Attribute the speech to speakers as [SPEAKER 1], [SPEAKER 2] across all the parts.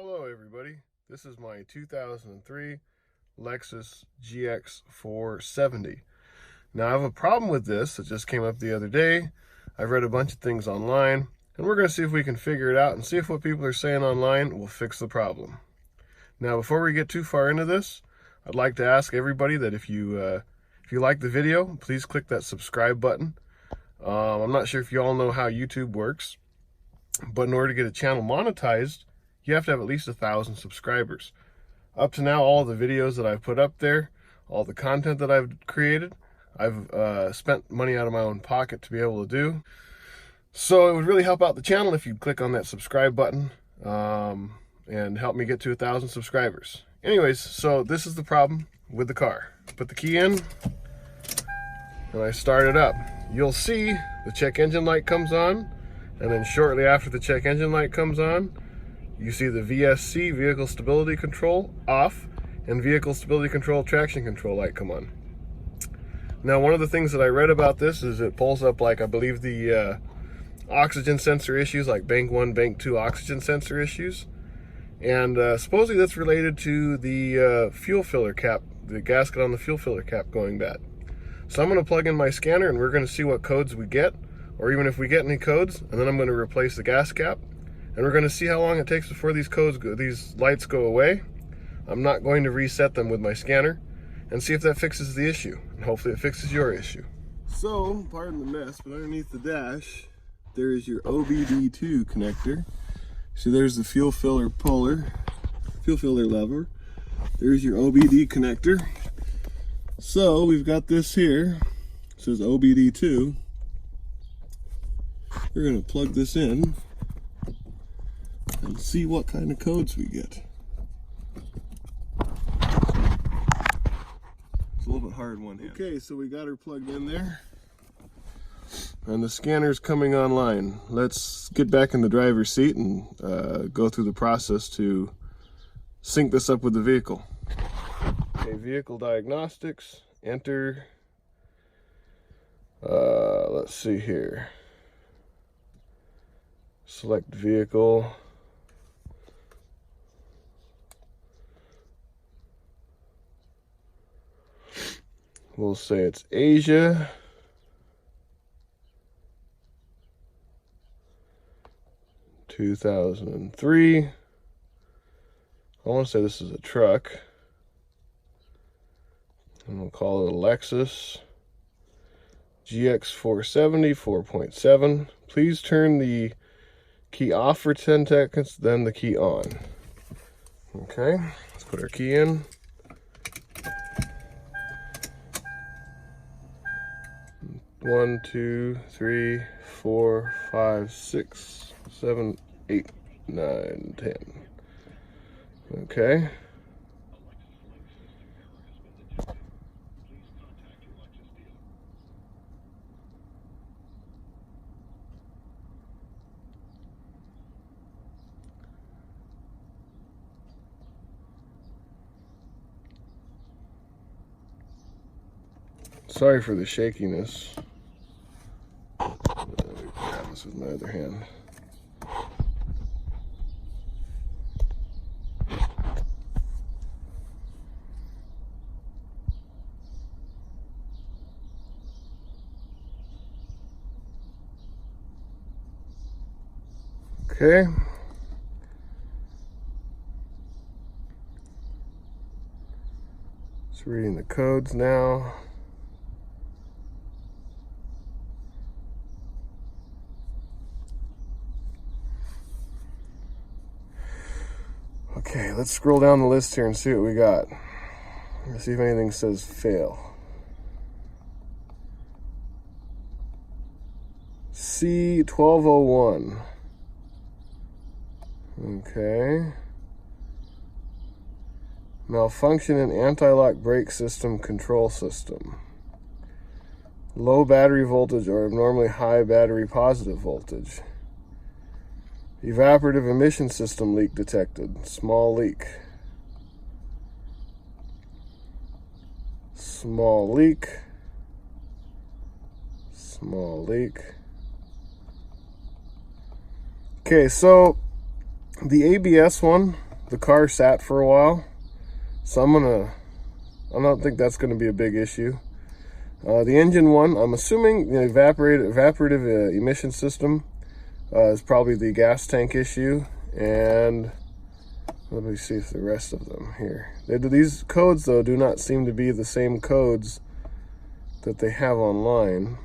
[SPEAKER 1] Hello everybody, this is my 2003 Lexus GX470. Now I have a problem with this that just came up the other day. I've read a bunch of things online and we're going to see if we can figure it out and see if what people are saying online will fix the problem. Now before we get too far into this, I'd like to ask everybody that if you like the video, please click that subscribe button. I'm not sure if you all know how YouTube works, but in order to get a channel monetized, you have to have at least 1,000 subscribers. Up to now, all the videos that I've put up there, all the content that I've created, I've spent money out of my own pocket to be able to do. So it would really help out the channel if you'd click on that subscribe button and help me get to 1,000 subscribers. Anyways, so this is the problem with the car. Put the key in and I start it up. You'll see the check engine light comes on, and then shortly after the check engine light comes on, you see the VSC, vehicle stability control, off, and vehicle stability control, traction control light come on. Now, one of the things that I read about this is it pulls up, like, I believe the oxygen sensor issues, like bank 1, bank 2 oxygen sensor issues. And supposedly that's related to the fuel filler cap, the gasket on the fuel filler cap going bad. So I'm going to plug in my scanner and we're going to see what codes we get, or even if we get any codes, and then I'm going to replace the gas cap. And we're going to see how long it takes before these lights go away. I'm not going to reset them with my scanner, and see if that fixes the issue. And hopefully it fixes your issue. So, pardon the mess, but underneath the dash, there is your OBD2 connector. So there's the fuel filler lever. There's your OBD connector. So we've got this here. It says OBD2. We're going to plug this in and see what kind of codes we get. It's a little bit hard one hand. Okay, so we got her plugged in there. And the scanner's coming online. Let's get back in the driver's seat and go through the process to sync this up with the vehicle. Okay, vehicle diagnostics, enter. Let's see here. Select vehicle. We'll say it's Asia. (2003). I want to say this is a truck. And we'll call it a Lexus GX470 4.7. Please turn the key off for 10 seconds, then the key on. Okay, let's put our key in. One, 2, 3, 4, 5, 6, 7, 8, 9, 10. Okay. Sorry for the shakiness. Let me grab this with my other hand. Okay. It's reading the codes now. Okay, let's scroll down the list here and see what we got. Let's see if anything says fail. C1201. Okay. Malfunction in anti-lock brake system control system. Low battery voltage or abnormally high battery positive voltage. Evaporative emission system leak detected. Small leak. Small leak. Small leak. Okay, so the ABS one, the car sat for a while, so I don't think that's gonna be a big issue. The engine one, I'm assuming the evaporative emission system is probably the gas tank issue, and let me see if the rest of them here. These codes though do not seem to be the same codes that they have online.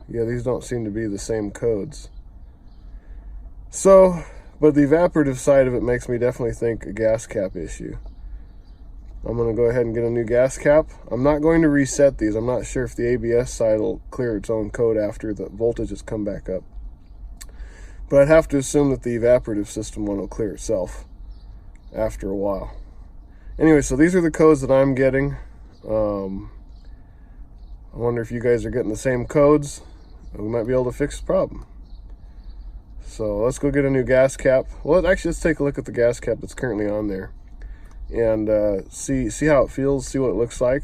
[SPEAKER 1] Yeah, these don't seem to be the same codes. So, but the evaporative side of it makes me definitely think a gas cap issue. I'm going to go ahead and get a new gas cap. I'm not going to reset these. I'm not sure if the ABS side will clear its own code after the voltage has come back up. But I'd have to assume that the evaporative system one will clear itself after a while. Anyway, so these are the codes that I'm getting. I wonder if you guys are getting the same codes. We might be able to fix the problem. So let's go get a new gas cap. Well, actually, let's take a look at the gas cap that's currently on there, and see how it feels, see what it looks like,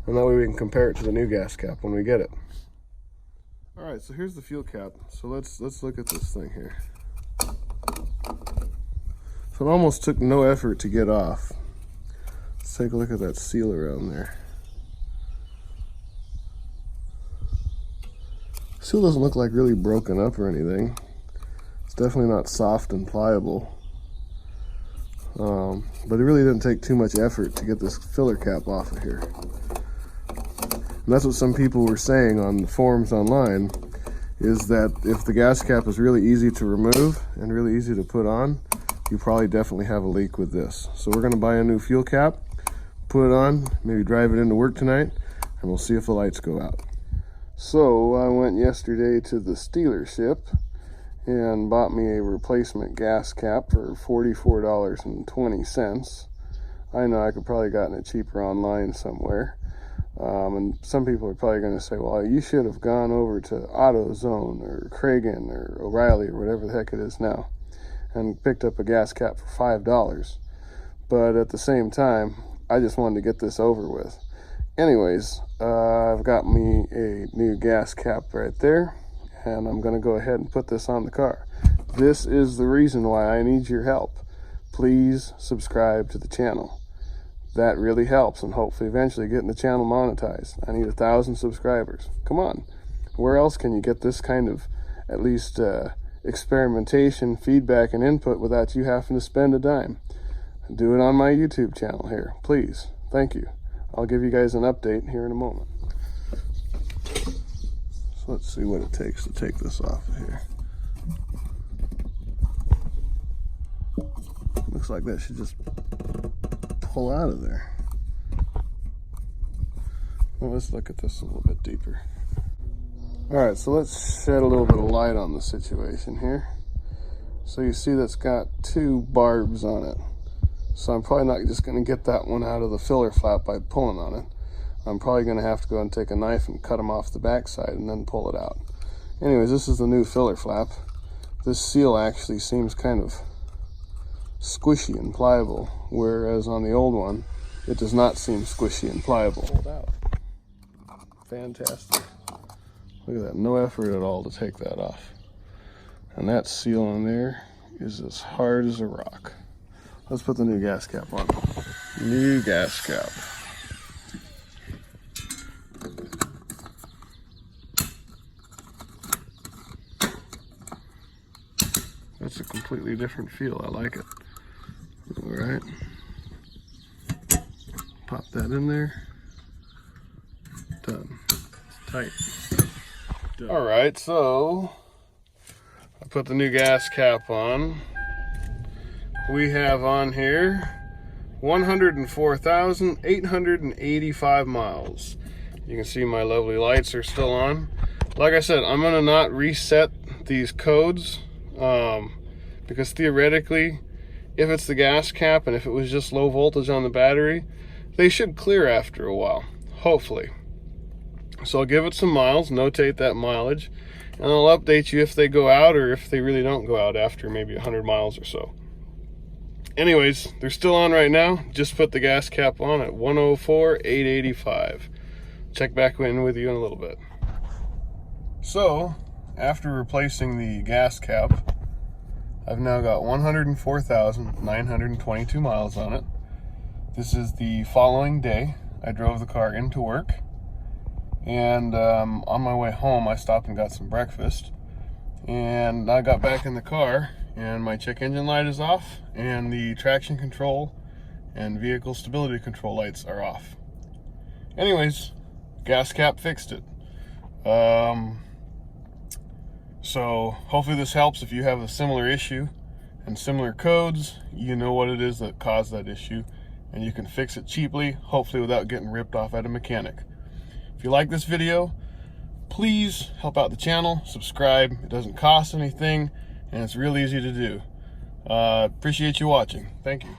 [SPEAKER 1] and that way we can compare it to the new gas cap when we get it. All right, so here's the fuel cap. So let's look at this thing here. So it almost took no effort to get off. Let's take a look at that seal around there. Seal doesn't look like really broken up or anything. It's definitely not soft and pliable. But it really didn't take too much effort to get this filler cap off of here. And that's what some people were saying on the forums online, is that if the gas cap is really easy to remove and really easy to put on, you probably definitely have a leak with this. So we're gonna buy a new fuel cap, put it on, maybe drive it into work tonight, and we'll see if the lights go out. So I went yesterday to the dealership and bought me a replacement gas cap for $44.20. I know I could probably gotten it cheaper online somewhere. And some people are probably going to say, well, you should have gone over to AutoZone or Kragen or O'Reilly or whatever the heck it is now and picked up a gas cap for $5. But at the same time, I just wanted to get this over with. Anyways, I've got me a new gas cap right there, and I'm going to go ahead and put this on the car. This is the reason why I need your help. Please subscribe to the channel. That really helps, and hopefully eventually getting the channel monetized. I need 1,000 subscribers. Come on. Where else can you get this kind of, at least, experimentation, feedback, and input without you having to spend a dime? Do it on my YouTube channel here, please. Thank you. I'll give you guys an update here in a moment. So let's see what it takes to take this off of here. Looks like that should just pull out of there. Well, let's look at this a little bit deeper. All right, so let's shed a little bit of light on the situation here. So you see that's got 2 barbs on it. So I'm probably not just going to get that one out of the filler flap by pulling on it. I'm probably going to have to go and take a knife and cut them off the backside and then pull it out. Anyways, this is the new filler flap. This seal actually seems kind of squishy and pliable, whereas on the old one, it does not seem squishy and pliable. Pulled out. Fantastic. Look at that, no effort at all to take that off. And that seal on there is as hard as a rock. Let's put the new gas cap on. New gas cap. That's a completely different feel. I like it. All right. Pop that in there. Done. It's tight. Done. All right, so I put the new gas cap on. We have on here 104,885 miles. You can see my lovely lights are still on. Like I said, I'm gonna not reset these codes because theoretically, if it's the gas cap and if it was just low voltage on the battery, they should clear after a while, hopefully. So I'll give it some miles, notate that mileage, and I'll update you if they go out or if they really don't go out after maybe 100 miles or so. Anyways, they're still on right now. Just put the gas cap on at 104,885. Check back in with you in a little bit. So, after replacing the gas cap, I've now got 104,922 miles on it. This is the following day. I drove the car into work, and on my way home I stopped and got some breakfast, and I got back in the car and my check engine light is off and the traction control and vehicle stability control lights are off. Anyways, gas cap fixed it. So hopefully this helps. If you have a similar issue and similar codes, you know what it is that caused that issue, and you can fix it cheaply, hopefully without getting ripped off at a mechanic. If you like this video, please help out the channel, subscribe. It doesn't cost anything, and it's real easy to do. Appreciate you watching. Thank you.